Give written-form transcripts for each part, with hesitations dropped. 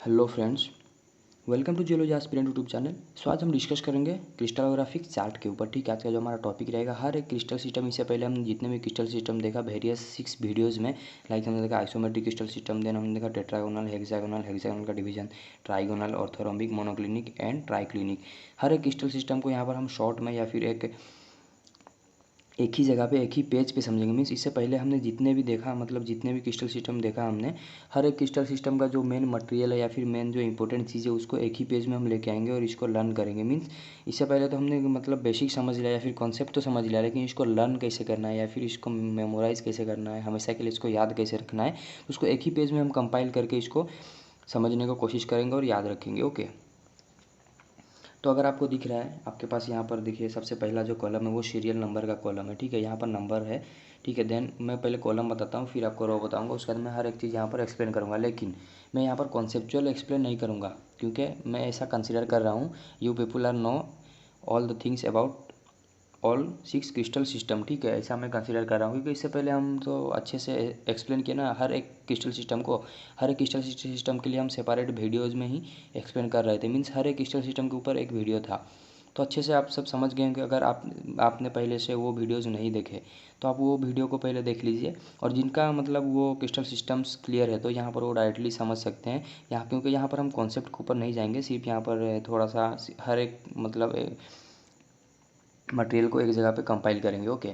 Hello friends, welcome to geology aspirant YouTube channel. So आज हम discuss करेंगे crystallographic chart के ऊपर। ठीक है, आज का जो हमारा टॉपिक रहेगा हर एक क्रिस्टल सिस्टम। इससे पहले हमने जितने भी क्रिस्टल सिस्टम देखा वेरियस 6 वीडियोस में, लाइक हमने देखा आइसोमेट्रिक क्रिस्टल सिस्टम, देन हमने देखा टेट्रागोनल, हेक्सागोनल का division, trigonal, orthorhombic, monoclinic and triclinic. हर एक क्रिस्टल सिस्टम को यहाँ पर हम शॉर्ट में या फिर एक ही जगह पे एक ही पेज पे समझेंगे। मीन्स इससे पहले हमने जितने भी देखा, मतलब जितने भी क्रिस्टल सिस्टम देखा हमने, हर एक क्रिस्टल सिस्टम का जो मेन मटेरियल है या फिर मेन जो इंपॉर्टेंट चीज़ है उसको एक ही पेज में हम लेके आएंगे और इसको लर्न करेंगे। मीन्स इससे पहले तो हमने मतलब बेसिक समझ लिया या फिर कॉन्सेप्ट तो समझ लिया, लेकिन इसको लर्न कैसे करना है या फिर इसको मेमोराइज़ कैसे करना है, हमेशा के लिए इसको याद कैसे रखना है, उसको एक ही पेज में हम कंपाइल करके इसको समझने की कोशिश करेंगे और याद रखेंगे। ओके, तो अगर आपको दिख रहा है, आपके पास यहाँ पर देखिए सबसे पहला जो कॉलम है वो सीरियल नंबर का कॉलम है। ठीक है, यहाँ पर नंबर है। ठीक है, देन मैं पहले कॉलम बताता हूँ, फिर आपको रो बताऊँगा, उसके बाद मैं हर एक चीज़ यहाँ पर एक्सप्लेन करूँगा। लेकिन मैं यहाँ पर कॉन्सेप्चुअल एक्सप्लेन नहीं करूँगा, क्योंकि मैं ऐसा कंसिडर कर रहा हूँ you people are know all the things about all 6 crystal system. ठीक है, ऐसा मैं कंसिडर कर रहा हूँ, क्योंकि इससे पहले हम तो अच्छे से एक्सप्लेन किए ना हर एक क्रिस्टल सिस्टम को। हर एक क्रिस्टल सिस्टम के लिए हम सेपरेट वीडियोज़ में ही एक्सप्लेन कर रहे थे। मीन्स हर एक क्रिस्टल सिस्टम के ऊपर एक वीडियो था। तो अच्छे से आप सब समझ गए कि अगर आपने पहले से वो वीडियोज़ नहीं देखे तो आप वो वीडियो को पहले देख लीजिए। और जिनका मतलब वो क्रिस्टल सिस्टम्स क्लियर है तो यहाँ पर वो डायरेक्टली समझ सकते हैं यहाँ, क्योंकि यहाँ पर हम कॉन्सेप्ट के ऊपर नहीं जाएंगे, सिर्फ यहाँ पर थोड़ा सा हर एक मतलब मटेरियल को एक जगह पे कंपाइल करेंगे। ओके,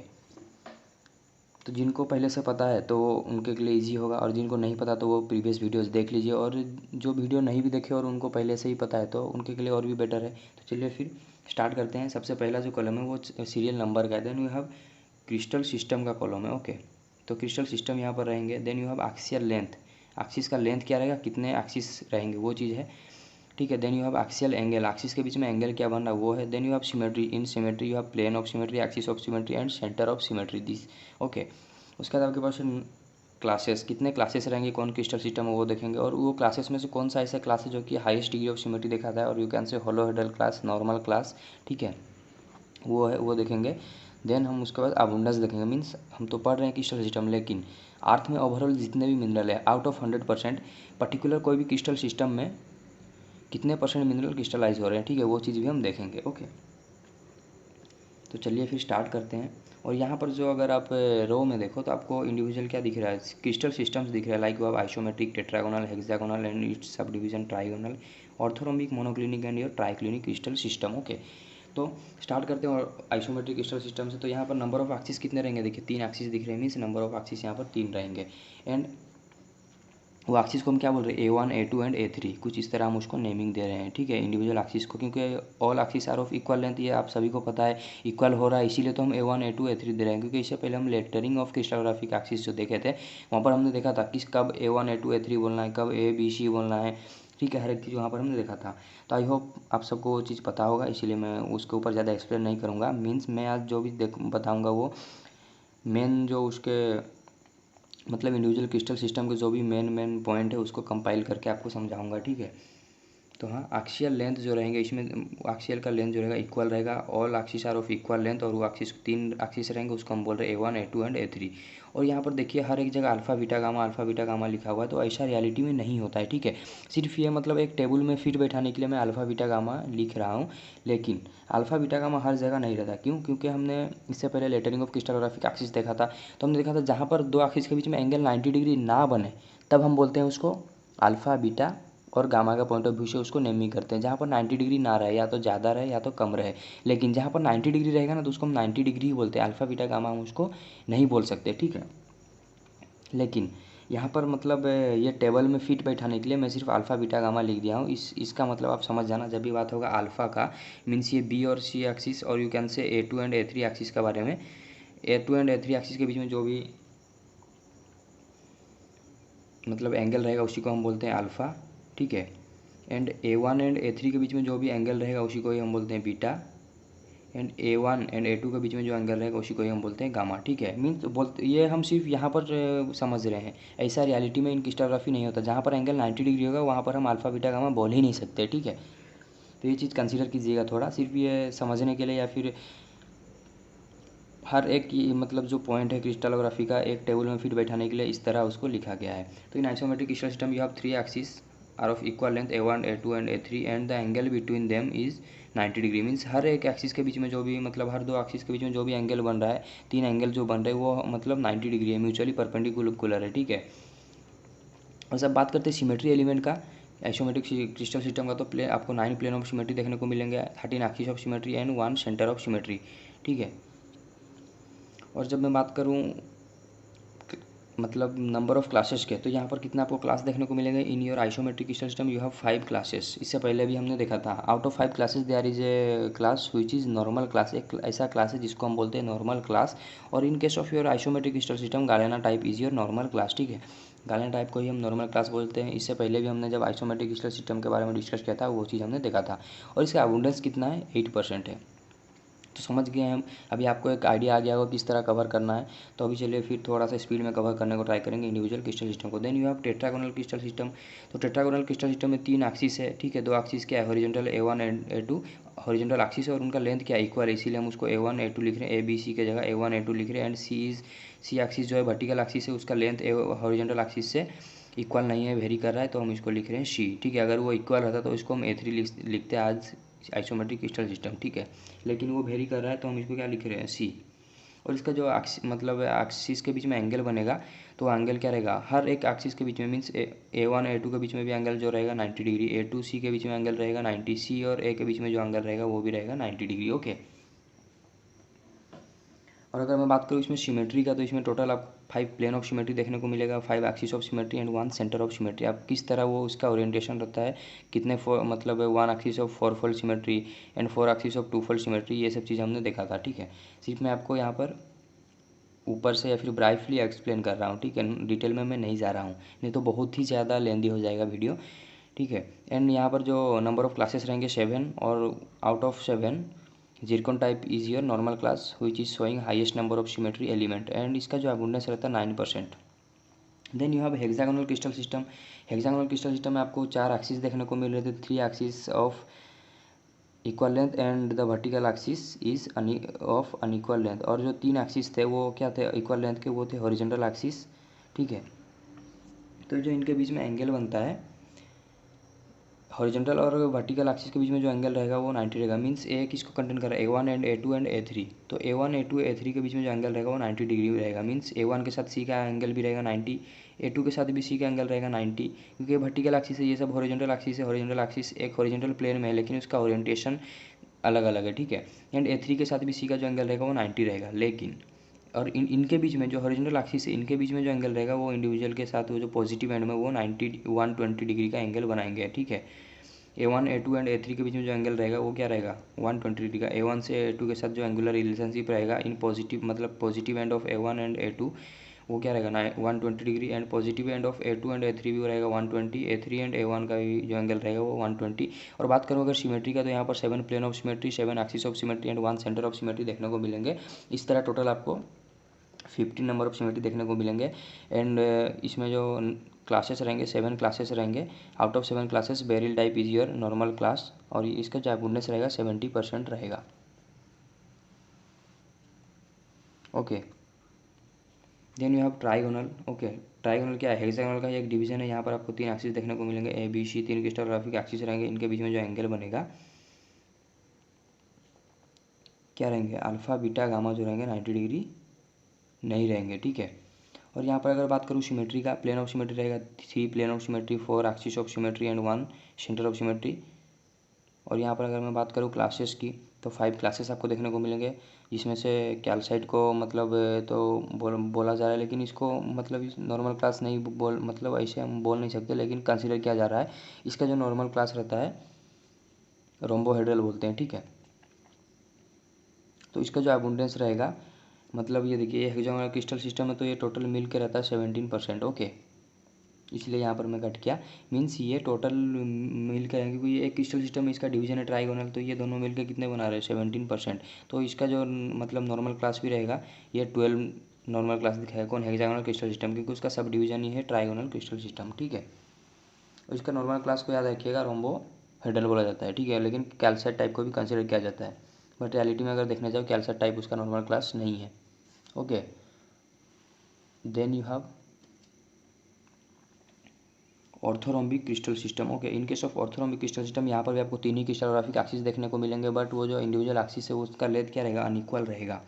तो जिनको पहले से पता है तो उनके लिए इजी होगा, और जिनको नहीं पता तो वो प्रीवियस वीडियोस देख लीजिए, और जो वीडियो नहीं भी देखे और उनको पहले से ही पता है तो उनके लिए और भी बेटर है। तो चलिए फिर स्टार्ट करते हैं। सबसे पहला जो कॉलम है वो सीरियल नंबर का है। Then you have crystal system का कॉलम है। ओके, तो क्रिस्टल सिस्टम यहाँ पर रहेंगे। Then you have axial length, axis का लेंथ क्या रहेगा, कितने एक्सिस रहेंगे वो चीज़ है। ठीक है, then you have axial angle, axis के बीच में एंगल क्या बन रहा है वो है। Then you have symmetry, in symmetry you have plane of symmetry, axis of symmetry and centre of symmetry this. Okay, उसके बाद आपके पास क्लासेस, कितने क्लासेस रहेंगे, कौन क्रिस्टल सिस्टम है वो देखेंगे, और वो क्लासेस में से कौन सा ऐसा क्लास है जो कि हाईएस्ट डिग्री ऑफ सिमेट्री दिखाता है, और you can say holohedral class, normal class. ठीक है, वो है, वो देखेंगे। देन हम उसके बाद अबुंडेंस देखेंगे। मीन्स हम तो पढ़ रहे हैं क्रिस्टल सिस्टम, लेकिन अर्थ में ओवरऑल जितने भी मिनरल है आउट ऑफ 100%, पर्टिकुलर कोई भी क्रिस्टल सिस्टम में कितने परसेंट मिनरल क्रिस्टलाइज हो रहे हैं। ठीक है, वो चीज़ भी हम देखेंगे। ओके, तो चलिए फिर स्टार्ट करते हैं। और यहाँ पर जो अगर आप रो में देखो तो आपको इंडिविजुअल क्या दिख रहा है, क्रिस्टल सिस्टम्स दिख रहा है, लाइक वो आप isometric, tetragonal, hexagonal and it's sub division, trigonal, orthorhombic, monoclinic and your triclinic crystal system. Okay, तो स्टार्ट करते हैं और आइसोमेट्रिक क्रिस्टल सिस्टम से। तो यहाँ पर नंबर ऑफ एक्सिस कितने रहेंगे, देखिए 3 एक्सिस दिख रहे हैं। मीन्स नंबर ऑफ एक्सिस यहाँ पर 3 रहेंगे। एंड वो एक्सिस को हम क्या बोल रहे हैं, A1, A2 एंड A3, कुछ इस तरह हम उसको नेमिंग दे रहे हैं। ठीक है, इंडिविजुअल एक्सिस को, क्योंकि all axis are of equal length, ये आप सभी को पता है इक्वल हो रहा है, इसीलिए तो हम A1, A2, A3 दे रहे हैं। क्योंकि इससे पहले हम लेटरिंग ऑफ क्रिस्टलोग्राफिक एक्सिस जो देखे थे वहाँ पर हमने देखा था कि कब A1, A2, A3 बोलना है, कब A B C बोलना है। ठीक है, हर एक चीज़ वहाँ पर हमने देखा था। तो आई होप आप सबको वो चीज़ पता होगा, इसीलिए मैं उसके ऊपर ज़्यादा एक्सप्लेन नहीं करूँगा। मीन्स मैं आज जो भी बताऊँगा वो मेन जो उसके मतलब इंडिविजुअल क्रिस्टल सिस्टम के जो भी मेन पॉइंट है उसको कंपाइल करके आपको समझाऊंगा। ठीक है, तो हाँ, एक्सियल लेंथ जो रहेंगे इसमें, एक्सियल का लेंथ जो रहेगा इक्वल रहेगा, all axis are of equal length, और वो एक्सिस 3 एक्सिस रहेंगे, उसको हम बोल रहे हैं A1, A2 एंड A3। और यहाँ पर देखिए हर एक जगह अल्फा बीटा गामा लिखा हुआ है, तो ऐसा रियलिटी में नहीं होता है। ठीक है, सिर्फ ये मतलब एक टेबल में फिट बैठाने के लिए मैं अल्फा बीटा गामा लिख रहा हूँ, लेकिन अल्फा बीटा गामा हर जगह नहीं रहता। क्यों? क्योंकि हमने इससे पहले लेटरिंग ऑफ क्रिस्टलोग्राफिक एक्सिस देखा था, तो हमने देखा था जहाँ पर दो एक्सिस के बीच में एंगल 90 डिग्री ना बने तब हम बोलते हैं उसको अल्फा बीटा, और गामा का पॉइंट ऑफ व्यू से उसको नेमिंग करते हैं। जहाँ पर 90 डिग्री ना रहे, या तो ज़्यादा रहे या तो कम रहे, लेकिन जहाँ पर 90 डिग्री रहेगा ना तो उसको हम 90 डिग्री ही बोलते हैं, अल्फा बीटा गामा हम उसको नहीं बोल सकते। ठीक है, लेकिन यहाँ पर मतलब ये टेबल में फिट बैठाने के लिए मैं सिर्फ अल्फ़ा बीटा गामा लिख दिया हूँ। इसका मतलब आप समझ जाना, जब भी बात होगा अल्फ़ा का, मीन्स ये बी और सी एक्सिस, और you can say A2 and A3 axis के बारे में। A2 एंड A3 एक्सिस के बीच में जो भी मतलब एंगल रहेगा उसी को हम बोलते हैं अल्फ़ा। ठीक है, एंड A1 एंड A3 के बीच में जो भी एंगल रहेगा उसी को ही हम बोलते हैं beta, and A1 and A2 के बीच में जो एंगल रहेगा उसी को ही हम बोलते हैं गामा। ठीक है, मीन्स बोलते ये हम सिर्फ यहाँ पर समझ रहे हैं, ऐसा रियलिटी में इन क्रिस्टलोग्राफी नहीं होता। जहाँ पर एंगल 90 डिग्री होगा वहाँ पर हम अल्फ़ा बीटा गामा बोल ही नहीं सकते। ठीक है, तो ये चीज़ कंसीडर कीजिएगा थोड़ा, सिर्फ ये समझने के लिए, या फिर हर एक मतलब जो पॉइंट है क्रिस्टलोग्राफी का एक टेबल में फिट बैठाने के लिए इस तरह उसको लिखा गया है। तो in isometric crystal system you have 3 axis, are of equal length A1 A2 and A3 and the angle between them is 90 degree. Means हर एक एक्सिस के बीच में जो भी मतलब हर दो एक्सिस के बीच में जो भी एंगल बन रहा है, तीन एंगल जो बन रहे हैं वो मतलब 90 डिग्री है, म्यूचुअली परपेंडिकुलर है, ठीक है। और सब बात करते हैं सिमेट्री एलिमेंट का, आइसोमेट्रिक क्रिस्टल सिस्टम का, तो आपको 9 प्लेन ऑफ सिमेट्री देखने को मिलेंगे, 13 axis of symmetry and 1 centre of symmetry, ठीक है। और जब मैं बात करूँ मतलब नंबर ऑफ क्लासेस के, तो यहाँ पर कितना आपको क्लास देखने को मिलेंगे। In your isometric crystal system you have 5 classes. इससे पहले भी हमने देखा था, out of 5 classes there is a class which is normal class. एक ऐसा क्लास है जिसको हम बोलते हैं नॉर्मल क्लास। और in case of your isometric crystal system galena type is your normal class, ठीक है। गालेना टाइप को ही हम नॉर्मल क्लास बोलते हैं। इससे पहले भी हमने जब आइसोमेट्रिक क्रिस्टल सिस्टम के बारे में डिस्कस किया था वो चीज़ हमने देखा था। और इसका अबुंडेंस कितना है, 8% है। तो समझ गए हम। अभी आपको एक आइडिया आ गया होगा किस तरह कवर करना है। तो अभी चलिए फिर थोड़ा सा स्पीड में कवर करने को ट्राई करेंगे इंडिविजुअल क्रिस्टल सिस्टम को। Then you have tetragonal crystal system. तो टेट्रागोनल क्रिस्टल सिस्टम में 3 एक्सिस है, ठीक है। 2 एक्सिस क्या है, horizontal A1 and A2 horizontal axis है, और उनका लेंथ क्या है, इक्वल है। इसीलिए हम उसको A1 A2 लिख रहे हैं, ABC के जगह A1 A2 लिख रहे हैं। एंड सी एक्सिस जो है वर्टिकल एक्सिस है, उसका लेंथ हॉरिजॉन्टल एक्सिस से इक्वल नहीं है, वेरी कर रहा है, तो हम इसको लिख रहे हैं C, ठीक है। अगर वो इक्वल रहता तो इसको हम A3 लिखते हैं आज आइसोमेट्रिक क्रिस्टल सिस्टम, ठीक है। लेकिन वो वेरी कर रहा है तो हम इसको क्या लिख रहे हैं, C। और इसका जो मतलब एक्सिस के बीच में एंगल बनेगा, तो एंगल क्या रहेगा, हर एक एक्सिस के बीच में मीन्स A1 A2 के बीच में भी एंगल जो रहेगा 90 डिग्री, A2 C के बीच में एंगल रहेगा 90, C और A के बीच में जो एंगल रहेगा वो भी रहेगा 90 डिग्री, ओके। और अगर मैं बात करूँ इसमें सिमेट्री का, तो इसमें टोटल आप 5 प्लेन ऑफ सिमेट्री देखने को मिलेगा, 5 axis of symmetry and 1 centre of symmetry. आप किस तरह वो उसका ओरिएंटेशन रहता है, कितने मतलब 1 axis of 4 fold symmetry and 4 axis of 2 fold symmetry, ये सब चीज़ हमने देखा था, ठीक है। सिर्फ मैं आपको यहाँ पर ऊपर से या फिर ब्राइटली एक्सप्लेन कर रहा हूँ, ठीक है। डिटेल में मैं नहीं जा रहा हूँ, नहीं तो बहुत ही ज़्यादा लेंदी हो जाएगा वीडियो, ठीक है। एंड यहाँ पर जो नंबर ऑफ क्लासेस रहेंगे 7, और out of 7 zircon type is your normal class which is showing highest number of symmetry element, and इसका जो अबुंडेंस रहता है 9%। Then you have hexagonal crystal system. Hexagonal crystal system में आपको 4 एक्सिस देखने को मिल रहे थे, 3 axis of equal length and the vertical axis is of unequal length. और जो 3 एक्सिस थे वो क्या थे, इक्वल लेंथ के, वो थे हॉरिजॉन्टल एक्सिस, ठीक है। तो जो इनके बीच में एंगल बनता है हॉरिजॉन्टल और वर्टिकल एक्सिस के बीच में जो एंगल रहेगा वो 90 रहेगा। मीन्स ए किसको कंटेन कर रहा है, A1 and A2 and A3। तो A1 A2 A3 के बीच में जो एंगल रहेगा वो 90 डिग्री रहेगा। मीन्स A1 के साथ C का एंगल भी रहेगा 90, A2 के साथ भी C का एंगल रहेगा 90, क्योंकि वर्टिकल एक्सिस है, ये सब हॉरिजॉन्टल एक्सिस है। हॉरिजॉन्टल एक्सिस एक हॉरिजॉन्टल प्लेन में है लेकिन उसका ओरिएंटेशन अलग अलग है, ठीक है। एंड A3 के साथ भी C का जो एंगल रहेगा वो 90 रहेगा। लेकिन और इनके बीच में जो हॉरिजॉन्टल एक्सिस है, इनके बीच में जो एंगल रहेगा वो इंडिविजुअल के साथ वो जो पॉजिटिव एंड में वो 120 डिग्री का एंगल बनाएंगे, ठीक है। A1 A2 एंड A3 के बीच में जो एंगल रहेगा वो क्या रहेगा, 120 डिग्री का। A1 से A2 के साथ जो एंगुलर रिलेशनशिप रहेगा इन पॉजिटिव मतलब positive end of A1 and A2 वो क्या रहेगा 120 degree, and positive end of A2 and A3 भी रहेगा 120, A3 एंड A1 का भी जो एंगल रहेगा वो 120। और बात करूँ अगर सिमेट्री का, तो यहाँ पर 7 plane of symmetry, 7 axis of symmetry and 1 centre of symmetry देखने को मिलेंगे। इस तरह टोटल आपको 15 नंबर ऑफ सिमेट्री देखने को मिलेंगे। एंड इसमें जो क्लासेस रहेंगे 7 क्लासेस रहेंगे। Out of 7 classes beryl type is your normal class, और इसका जो अबुंडेंस रहेगा 70% रहेगा, okay. Then you have trigonal, okay. Trigonal क्या है, हेक्सागोनल का एक डिवीजन है। यहाँ पर आपको 3 एक्सिस देखने को मिलेंगे, ABC, 3 क्रिस्टोग्राफिक एक्सिस रहेंगे। इनके बीच में जो एंगल बनेगा क्या रहेंगे, अल्फा बीटा गामा जो रहेंगे 90 डिग्री नहीं रहेंगे, ठीक है। और यहाँ पर अगर बात करूँ सिमेट्री का, प्लेन ऑफ सिमेट्री रहेगा 3 plane of symmetry, 4 axis of symmetry and 1 centre of symmetry. और यहाँ पर अगर मैं बात करूँ क्लासेस की, तो 5 क्लासेस आपको देखने को मिलेंगे, जिसमें से कैल्साइट को मतलब तो बोला जा रहा है, लेकिन इसको मतलब इस नॉर्मल क्लास नहीं बोल मतलब ऐसे हम बोल नहीं सकते, लेकिन कंसीडर किया जा रहा है। इसका जो नॉर्मल क्लास रहता है रोम्बोहेड्रल बोलते हैं, ठीक है। तो इसका जो अबुंडेंस रहेगा मतलब ये देखिए, हेक्सागोनल क्रिस्टल सिस्टम में तो ये टोटल मिल के रहता है 17%, ओके। इसलिए यहाँ पर मैं कट किया। मीन्स ये टोटल मिल के, क्योंकि ये एक क्रिस्टल सिस्टम में इसका डिवीजन है ट्राइगोनल, तो ये दोनों मिल के कितने बना रहे हैं 17%। तो इसका जो मतलब नॉर्मल क्लास भी रहेगा ये 12 नॉर्मल क्लास दिखाएगा। कौन, हेक्सागोनल क्रिस्टल सिस्टम, क्योंकि उसका सब डिवीजन ही है ट्राइगोनल क्रिस्टल सिस्टम, ठीक है। और इसका नॉर्मल क्लास को याद रखिएगा, रोम्बो हेड्रल बोला जाता है, ठीक है। लेकिन कैल्साइट टाइप को भी कंसिडर किया जाता है, बट रियलिटी में अगर देखने जाओ कैल्साइट टाइप उसका नॉर्मल क्लास नहीं है, okay. Then you have orthorhombic crystal system. Okay, in case of orthorhombic crystal system यहाँ पर भी आपको तीन ही क्रिस्टलोग्राफिक एक्सिस देखने को मिलेंगे, बट वो जो इंडिविजुअल एक्सिस है उसका लेंथ क्या रहेगा, अनइक्वल रहेगा।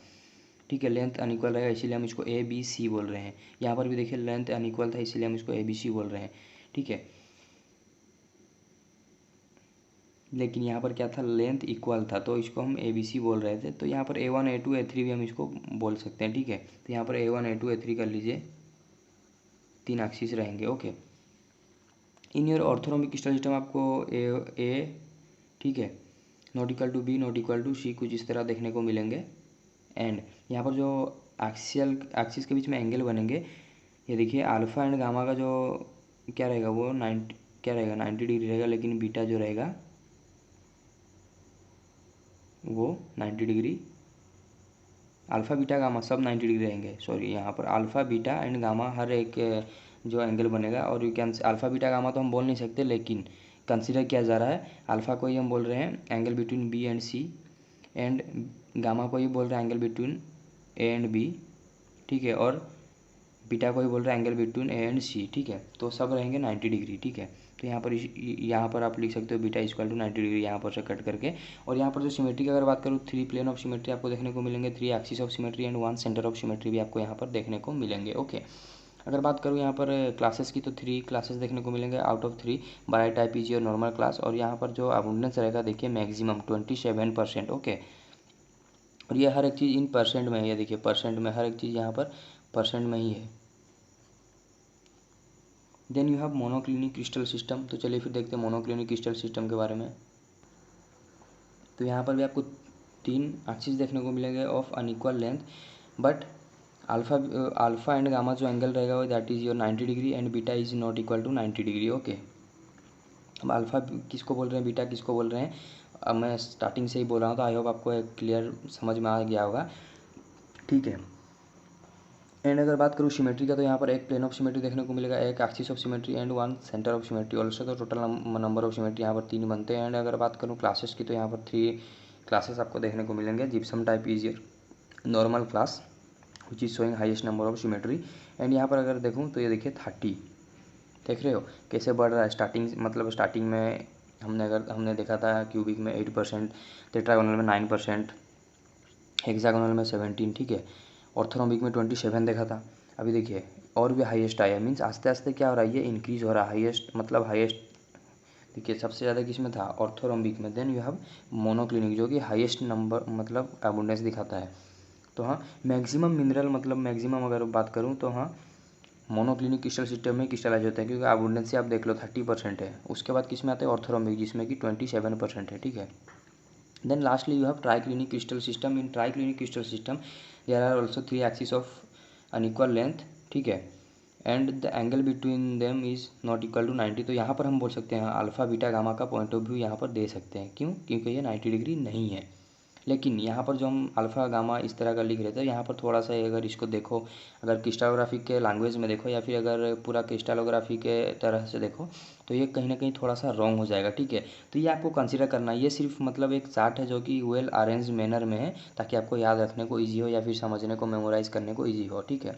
ठीक है, लेंथ अनइक्वल रहेगा, इसीलिए हम इसको ए बी सी बोल रहे हैं। यहाँ पर भी देखिए लेंथ अनइक्वल था, इसीलिए हम इसको ए बी सी बोल रहे हैं। ठीक है, लेकिन यहाँ पर क्या था, लेंथ इक्वल था, तो इसको हम ए बी सी बोल रहे थे। तो यहाँ पर A1 A2 A3 भी हम इसको बोल सकते हैं। ठीक है, तो यहाँ पर A1 A2 A3 कर लीजिए, तीन एक्सिस रहेंगे। Okay, in your orthorhombic crystal system आपको ए ठीक है not equal to B not equal to C कुछ इस तरह देखने को मिलेंगे। एंड यहाँ पर जो एक्सियल एक्सिस के बीच में एंगल बनेंगे, ये देखिए अल्फ़ा एंड गामा का जो क्या रहेगा वो 90 डिग्री रहेगा, लेकिन बीटा जो रहेगा वो 90 डिग्री, अल्फ़ा बीटा गामा सब 90 डिग्री रहेंगे। सॉरी, यहाँ पर अल्फ़ा बीटा एंड गामा हर एक जो एंगल बनेगा, और you can alpha beta gamma तो हम बोल नहीं सकते, लेकिन कंसीडर किया जा रहा है अल्फ़ा को ही हम बोल रहे हैं angle between B and C, and gamma को ही बोल रहे हैं angle between A and B. ठीक है, और बीटा को ही बोल रहे हैं angle between A and C. ठीक है, तो सब रहेंगे 90 डिग्री। ठीक है, तो यहाँ पर आप लिख सकते हो बीटा इक्वल टू 90 डिग्री यहाँ पर से कट करके। और यहाँ पर जो सिमेट्री की अगर बात करूँ, 3 प्लेन ऑफ सिमेट्री आपको देखने को मिलेंगे, 3 axis of symmetry and 1 centre of symmetry भी आपको यहाँ पर देखने को मिलेंगे। ओके, अगर बात करूँ यहाँ पर क्लासेस की, तो 3 क्लासेस देखने को मिलेंगे out of 3, bye type, easy और नॉर्मल क्लास। और यहाँ पर जो अबुंडेंस रहेगा देखिए मैक्सिमम 27%। ओके, और ये हर एक चीज़ इन परसेंट में है, ये देखिए परसेंट में हर एक चीज़ यहाँ पर परसेंट में ही है। Then you have monoclinic crystal system. तो चलिए फिर देखते हैं मोनोक्लिनिक क्रिस्टल सिस्टम के बारे में। तो यहाँ पर भी आपको 3 एक्सिस देखने को मिलेंगे of unequal length, but alpha and gamma जो एंगल रहेगा वो that is your 90 degree and beta is not equal to 90 degree. Okay, अब अल्फ़ा किसको बोल रहे हैं, बीटा किसको बोल रहे हैं, अब मैं स्टार्टिंग से ही बोल रहा हूँ, तो आई होप आपको एक क्लियर समझ में आ गया होगा। ठीक है, एंड अगर बात करूँ सिमेट्री का, तो यहाँ पर एक प्लेन ऑफ सिमेट्री देखने को मिलेगा, एक axis of symmetry and 1 centre of symmetry also. तो टोटल नंबर ऑफ सिमेट्री यहाँ पर 3 बनते हैं। एंड अगर बात करूँ क्लासेस की, तो यहाँ पर 3 क्लासेस आपको देखने को मिलेंगे। Gypsum type is normal class which is showing highest number of symmetry. And यहाँ पर अगर देखूँ तो ये देखिए 30, देख रहे हो कैसे बढ़ रहा है। स्टार्टिंग में हमने देखा था क्यूबिक में 8%, टेट्रागोनल में 9%, हेक्सागोनल में 17। ठीक है, ऑर्थोरोम्बिक में 27 देखा था। अभी देखिए और भी हाईएस्ट आया, मीन्स आस्ते आस्ते क्या हो रहा है, ये इंक्रीज हो रहा है। हाईएस्ट मतलब हाईएस्ट देखिए सबसे ज़्यादा किस में था, ऑर्थोरोम्बिक में। देन यू हैव मोनोक्लिनिक जो कि हाईएस्ट नंबर मतलब अबुंडेंस दिखाता है। तो हाँ, मैक्सिमम मिनरल मतलब मैक्सिमम अगर बात करूँ तो हाँ मोनोक्लिनिक क्रिस्टल सिस्टम में क्रिस्टलाइज होता है, क्योंकि अबुंडेंस से आप देख लो 30% है। उसके बाद किस में आते हैं, ऑर्थोरोम्बिक, जिसमें कि 27% है। ठीक है, then lastly you have triclinic crystal system. In triclinic crystal system there are also 3 axes of unequal length. ठीक है, and the angle between them is not equal to 90। तो यहाँ पर हम बोल सकते हैं अल्फ़ा बीटा गामा का पॉइंट ऑफ व्यू यहाँ पर दे सकते हैं। क्यों, क्योंकि ये 90 डिग्री नहीं है। लेकिन यहाँ पर जो हम अल्फ़ा गामा इस तरह का लिख रहे थे, यहाँ पर थोड़ा सा अगर इसको देखो, अगर क्रिस्टलोग्राफी के लैंग्वेज में देखो या फिर अगर पूरा क्रिस्टलोग्राफी के तरह से देखो, तो ये कहीं ना कहीं थोड़ा सा रॉन्ग हो जाएगा। ठीक है, तो ये आपको कंसीडर करना है। ये सिर्फ मतलब एक चार्ट है जो कि वेल अरेंज मैनर में है, ताकि आपको याद रखने को ईजी हो या फिर समझने को, मेमोराइज़ करने को ईजी हो। ठीक है,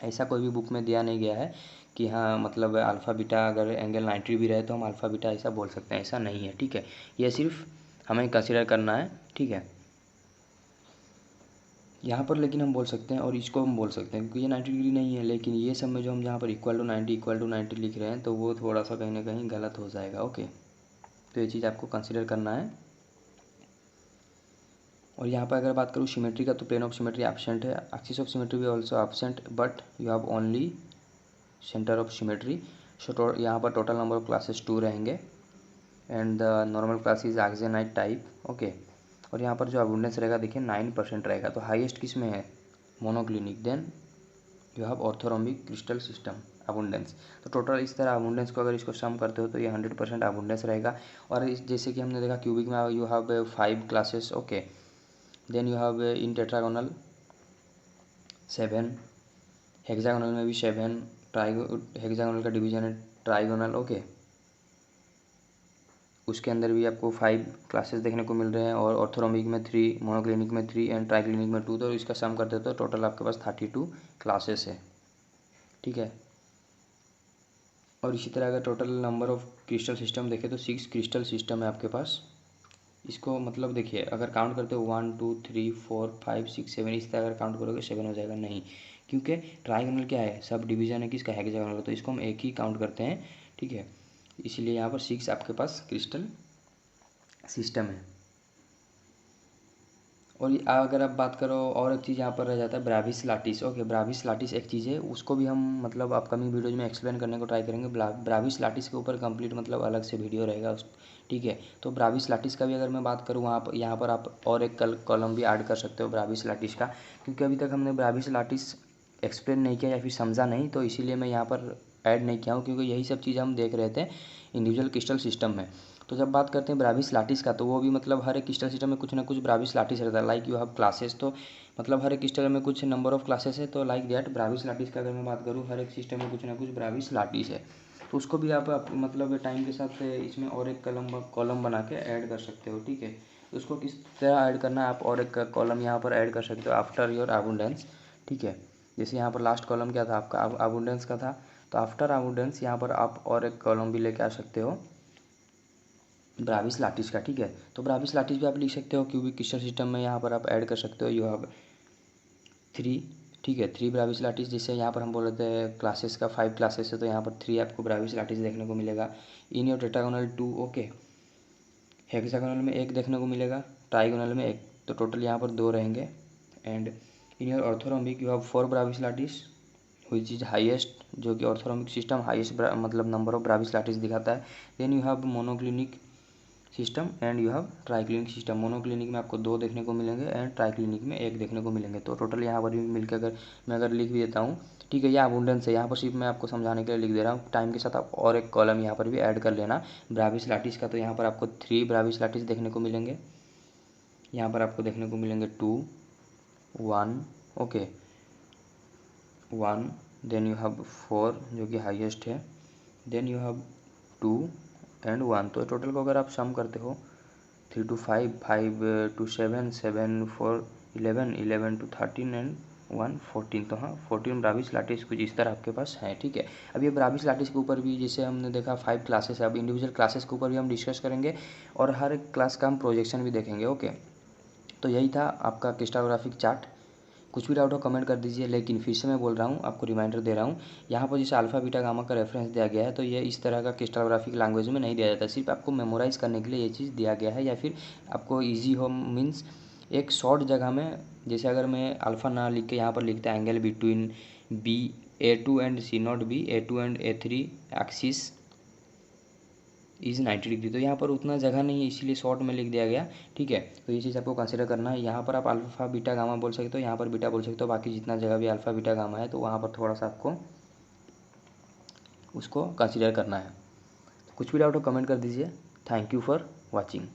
ऐसा कोई भी बुक में दिया नहीं गया है कि हाँ मतलब अल्फ़ा बीटा अगर एंगल 90 भी रहे तो हम अल्फ़ा बीटा ऐसा बोल सकते हैं, ऐसा नहीं है। ठीक है, ये सिर्फ हमें कंसीडर करना है। ठीक है, यहाँ पर लेकिन हम बोल सकते हैं और इसको हम बोल सकते हैं, क्योंकि ये 90 डिग्री नहीं है। लेकिन ये सब में जो हम जहाँ पर इक्वल टू 90 लिख रहे हैं, तो वो थोड़ा सा कहीं ना कहीं गलत हो जाएगा। ओके, तो ये चीज़ आपको कंसीडर करना है। और यहाँ पर अगर बात करूँ सिमेट्री का, तो प्लेन ऑफ सिमेट्री एब्सेंट है, एक्सिस ऑफ सिमेट्री भी also absent, but you have only centre of symmetry. So यहाँ पर टोटल नंबर ऑफ क्लासेस 2 रहेंगे, and the normal class is axinite type. Okay, और यहाँ पर जो अबुंडेंस रहेगा देखिए 9% रहेगा। तो हाईएस्ट किस में है, monoclinic. Then you have orthorhombic crystal system abundance. तो टोटल इस तरह अबुंडेंस को अगर इसको सम करते हो तो ये 100% अबुंडेंस रहेगा। और जैसे कि हमने देखा क्यूबिक में you have 5 classes. Okay, then you have in tetragonal 7, hexagonal में भी 7, हेक्सागोनल का डिवीजन है ट्राइगोनल। ओके, उसके अंदर भी आपको 5 क्लासेस देखने को मिल रहे हैं, और ऑर्थोरोम्बिक में 3, मोनोक्लिनिक में 3 एंड ट्राइक्लिनिक में 2। तो इसका सम करते तो टोटल आपके पास 32 क्लासेस है। ठीक है, और इसी तरह अगर total number of crystal system देखें तो 6 क्रिस्टल सिस्टम है आपके पास। इसको मतलब देखिए, अगर काउंट करते हो 1 2 3 4 5 6 7, इस तरह अगर काउंट करोगे 7 हो जाएगा, नहीं, क्योंकि ट्राइगोनल क्या है, सब डिवीजन है किसका, हेक्सागोनल, तो इसको हम एक ही काउंट करते हैं, ठीक है। इसलिए यहाँ पर 6 आपके पास क्रिस्टल सिस्टम है। और अगर आप बात करो, और एक चीज़ यहाँ पर रह जाता है ब्राविस लाटिस। ओके, ब्राविस लाटिस एक चीज़ है, उसको भी हम मतलब अपकमिंग वीडियोज में एक्सप्लेन करने को ट्राई करेंगे। ब्राविस लाटिस के ऊपर कंप्लीट मतलब अलग से वीडियो रहेगा उस, ठीक है। तो ब्राविस लाटिस का भी अगर मैं बात करूँ, वहाँ पर यहाँ पर आप और एक कॉलम भी ऐड कर सकते हो ब्राविस लाटिस का, क्योंकि अभी तक हमने ब्राविस लाटिस एक्सप्लेन नहीं किया या फिर समझा नहीं, तो इसीलिए मैं यहाँ पर ऐड नहीं किया हूँ, क्योंकि यही सब चीज़ हम देख रहे थे इंडिविजुअल क्रिस्टल सिस्टम में। तो जब बात करते हैं ब्राविस लाटिस का, तो वो भी मतलब हर एक क्रिस्टल सिस्टम में कुछ ना कुछ ब्राविस लाटिस रहता है। लाइक यू हैव क्लासेस, तो मतलब हर एक क्रिस्टल में कुछ नंबर ऑफ क्लासेस है, तो लाइक दैट ब्राविस लाटिस का अगर मैं बात करूँ, हर एक सिस्टम में कुछ ना कुछ ब्राविस लाटिस है। तो उसको भी आप मतलब टाइम के साथ इसमें और एक कॉलम बना के ऐड कर सकते हो, ठीक है। उसको किस तरह ऐड करना है, आप और एक कॉलम यहाँ पर ऐड कर सकते हो आफ्टर योर अबंडेंस, ठीक है। जैसे यहाँ पर लास्ट कॉलम क्या था आपका, अबंडेंस का था, तो आफ्टर अबंडेंस यहाँ पर आप और एक कॉलम भी लेके आ सकते हो ब्राविस लाटिस का, ठीक है। तो ब्राविस लाटिस भी आप लिख सकते हो क्यूबिक क्रिस्टल सिस्टम में, यहाँ पर आप ऐड कर सकते हो यू हैव 3, ठीक है, 3 ब्राविस लाटिस। जिससे यहाँ पर हम बोल रहे थे क्लासेस का 5 क्लासेस है, तो यहाँ पर 3 आपको ब्राविस लाटिस देखने को मिलेगा। In your tetragonal 2, okay, hexagonal में 1 देखने को मिलेगा, ट्राइगोनल में 1, तो टोटल यहाँ पर 2 रहेंगे। And in your orthorhombic you have 4 Bravais lattice which is highest, जो कि ऑर्थोरोम्बिक सिस्टम हाईएस्ट मतलब नंबर ऑफ ब्राविस लाटिस दिखाता है। Then you have monoclinic system and you have triclinic system. Monoclinic में आपको 2 देखने को मिलेंगे एंड ट्राइक्लिनिक में 1 देखने को मिलेंगे। तो टोटल यहाँ पर भी मिलकर अगर लिख भी देता हूँ, ठीक है, ये अबंडेंस है, यहाँ पर सिर्फ मैं आपको समझाने के लिए लिख दे रहा हूँ। टाइम के साथ आप और एक कॉलम यहाँ पर भी ऐड कर लेना ब्राविस लाटिस का। तो यहाँ पर आपको 3 ब्राविस लाटिस देखने को मिलेंगे, यहाँ पर आपको देखने को मिलेंगे 2 1, ओके 1, देन यू हैव 4 जो कि हाईएस्ट है, देन यू हैव 2 एंड 1। तो टोटल को अगर आप सम करते हो 3 to 5, 5 to 7, 7 4 11, 11 to 13 एंड 1 14। तो हाँ 14 ब्राविस लाटिस कुछ इस तरह आपके पास है, ठीक है। अब ये ब्राविस लाटिस के ऊपर भी जैसे हमने देखा 5 क्लासेस है, अब इंडिविजुअल क्लासेस के ऊपर भी हम डिस्कस करेंगे और हर एक क्लास का हम प्रोजेक्शन भी देखेंगे, ओके। तो यही था आपका क्रिस्टलोग्राफिक चार्ट। कुछ भी डाउट हो कमेंट कर दीजिए, लेकिन फिर से मैं बोल रहा हूँ, आपको रिमाइंडर दे रहा हूँ, यहाँ पर जैसे अल्फा बीटा गामा का रेफरेंस दिया गया है, तो ये इस तरह का क्रिस्टलोग्राफिक लैंग्वेज में नहीं दिया जाता, सिर्फ आपको मेमोराइज़ करने के लिए ये चीज़ दिया गया है, या फिर आपको ईजी हो मीन्स एक शॉर्ट जगह में। जैसे अगर मैं अल्फ़ा ना लिख के यहाँ पर लिखता है angle between A2 and C0 B, A2 and A3 axis is 90 degree, तो यहाँ पर उतना जगह नहीं है, इसीलिए शॉर्ट में लिख दिया गया, ठीक है। तो ये चीज़ आपको कंसिडर करना है। यहाँ पर आप अल्फ़ा बीटा गामा बोल सकते हो, यहाँ पर बीटा बोल सकते हो, बाकी जितना जगह भी अल्फ़ा बीटा गामा है तो वहाँ पर थोड़ा सा आपको उसको कंसिडर करना है। कुछ भी डाउट हो कमेंट कर दीजिए। Thank you for watching.